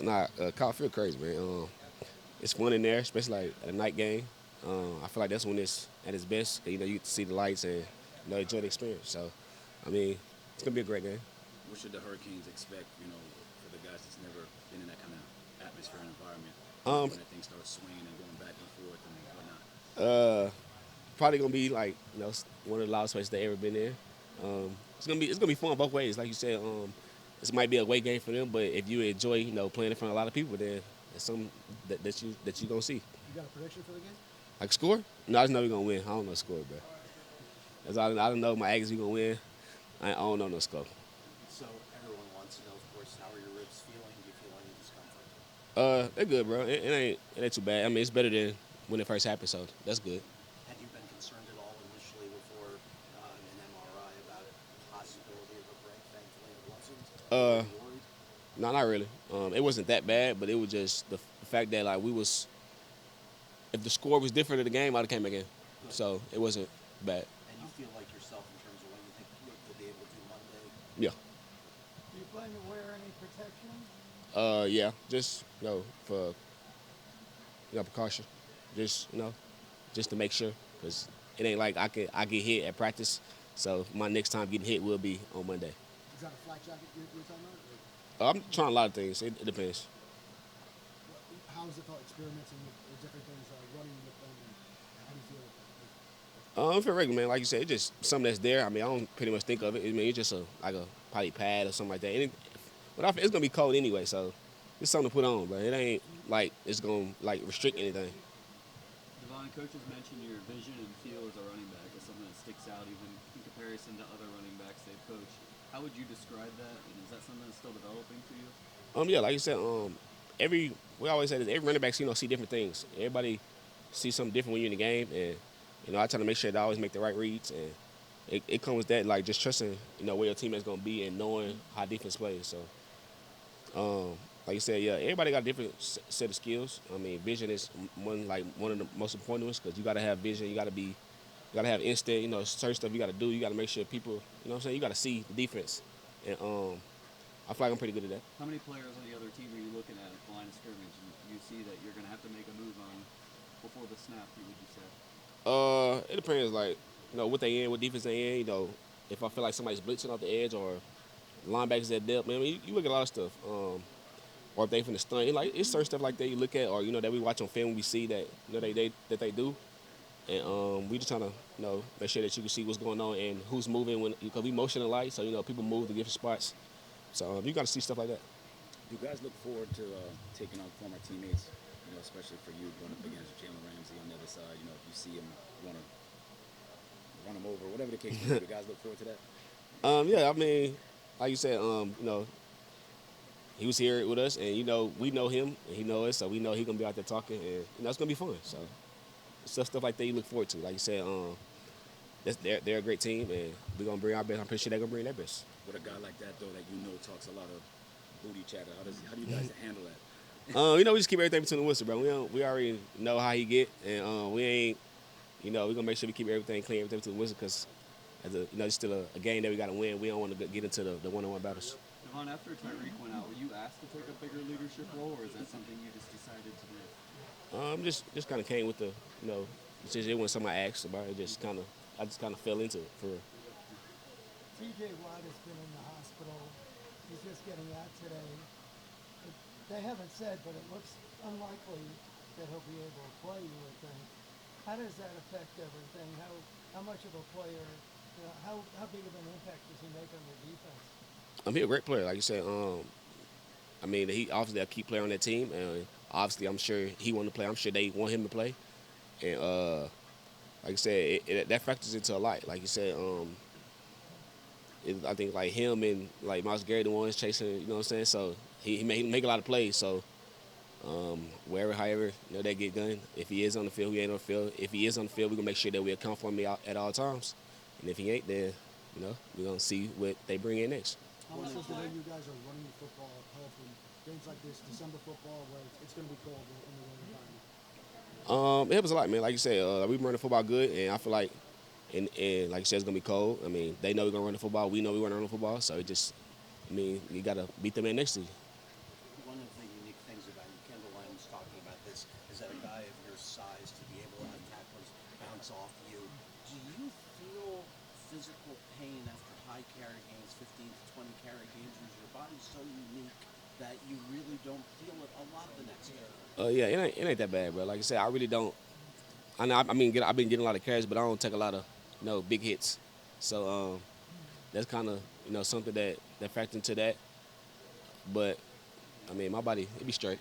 Nah, Kyle feel crazy, man. It's fun in there, especially like at a night game. I feel like that's when it's at its best. You know, you get to see the lights and enjoy the experience. So, I mean, it's gonna be a great game. What should the Hurricanes expect, for the guys that's never been in that kind of atmosphere and environment, Um, when that thing starts swinging and going back and forth and whatnot? uh, Probably gonna be like one of the loudest places they ever been in. It's gonna be fun both ways. Like you said, this might be a away game for them, but if you enjoy playing in front of a lot of people, then it's something that you gonna see. You got a prediction for the game? Like score? No, I just know we're gonna win. I don't know the score, bro. That's all I don't know. My Aggies we gonna win. I don't know no score. So everyone wants to know, of course, how are your ribs feeling? Do you feel any discomfort? They're good, bro. It ain't too bad. I mean, it's better than when it first happened, so that's good. Had you been concerned at all initially before an MRI about possibility of a break? Thankfully, it wasn't. Were Uh, you worried? no, not really. It wasn't that bad, but it was just the fact that like we was if the score was different in the game, I'd have came again. Good. So it wasn't bad. And you feel like yourself in terms of what you think you'll be able to do Monday? Yeah. Do you plan to wear any protection? Yeah. Just for precaution. Just just to make sure, because it ain't like I get hit at practice. So my next time getting hit will be on Monday. Is that a flak jacket you're talking about? I'm trying a lot of things. It depends. How has it felt experimenting with different things, running with them, and how do you feel? I feel regular, man. Like you said, it's just something that's there. I mean, I don't pretty much think of it. I mean, it's just like a probably pad or something like that. It's gonna be cold anyway, so it's something to put on. But it ain't like it's gonna like restrict anything. Devon, coaches mentioned your vision and feel as a running back as something that sticks out even in comparison to other running backs they've coached. How would you describe that, and is that something that's still developing for you? Yeah, like you said, every we always say this. Every running back, see different things. Everybody sees something different when you're in the game, and I try to make sure that I always make the right reads, and it comes with that like just trusting where your teammate's gonna be and knowing how defense plays. So like you said, yeah, everybody got a different set of skills. I mean, vision is one of the most important ones because you got to have vision. You got to have instinct. Certain stuff you got to do. You got to make sure people, what I'm saying, you got to see the defense, and I feel like I'm pretty good at that. How many players on the other team are you looking at the line of scrimmage and you see that you're going to have to make a move on before the snap, would you say? It depends, like what they in, what defense they in. If I feel like somebody's blitzing off the edge or linebackers at depth, man, I mean, you look at a lot of stuff. Or if they from the stun, like it's certain stuff like that you look at, or that we watch on film, we see that they do, and we just trying to make sure that you can see what's going on and who's moving when because we motion alike, so people move to different spots, so you got to see stuff like that. Do you guys look forward to taking on former teammates, especially for you going up against Jalen Ramsey on the other side? If you see him, want to run him over, whatever the case may be, do you guys look forward to that? Yeah, I mean, like you said, he was here with us, and we know him, and he know us, so we know he gonna be out there talking, and it's gonna be fun. So stuff like that you look forward to. Like you said, they're a great team, and we're gonna bring our best. I'm pretty sure they're gonna bring their best. With a guy like that, though, that talks a lot of booty chatter, how do you guys handle that? We just keep everything between the whistles, bro. We already know how he get, and we ain't, we gonna make sure we keep everything clean, everything between the whistles, because as it's still a game that we gotta win. We don't want to get into the one-on-one battles. Devon, after Tyreek went out, were you asked to take a bigger leadership role, or is that something you just decided to do? Just kind of came with the decision when somebody asked about it. I just kind of fell into it for real. TJ Watt has been in the hospital. He's just getting out today. They haven't said, but it looks unlikely that he'll be able to play, you would think. How does that affect everything? How much of a player, how big of an impact does he make on the defense? He's a great player, like you said. I mean, he obviously a key player on that team, and obviously, I'm sure he want to play. I'm sure they want him to play, and like I said, that factors into a lot. Like you said, I think like him and like Miles Garrett, the ones chasing, what I'm saying. So he make a lot of plays. So wherever, however, they get done. If he is on the field, he ain't on the field. If he is on the field, we gonna make sure that we account for him at all times. And if he ain't, then we're gonna see what they bring in next. How much does the way you guys are running the football help in games like this, December football, where it's going to be cold in the winter time? It helps a lot, man. Like you said, we run the football good, and I feel like, and like you said, it's gonna be cold. I mean, they know we're gonna run the football. We know we're gonna run the football. So I mean, you gotta beat the man next to you. One of the unique size to be able to have tacklers bounce off you. Do you feel physical pain after high carry games, 15 to 20 carry games, or is your body so unique that you really don't feel it a lot the next day? Yeah, it ain't that bad, bro. Like I said, I really don't. I've been getting a lot of carries, but I don't take a lot of big hits. So that's kind of something that factor into that. But I mean, my body it be straight.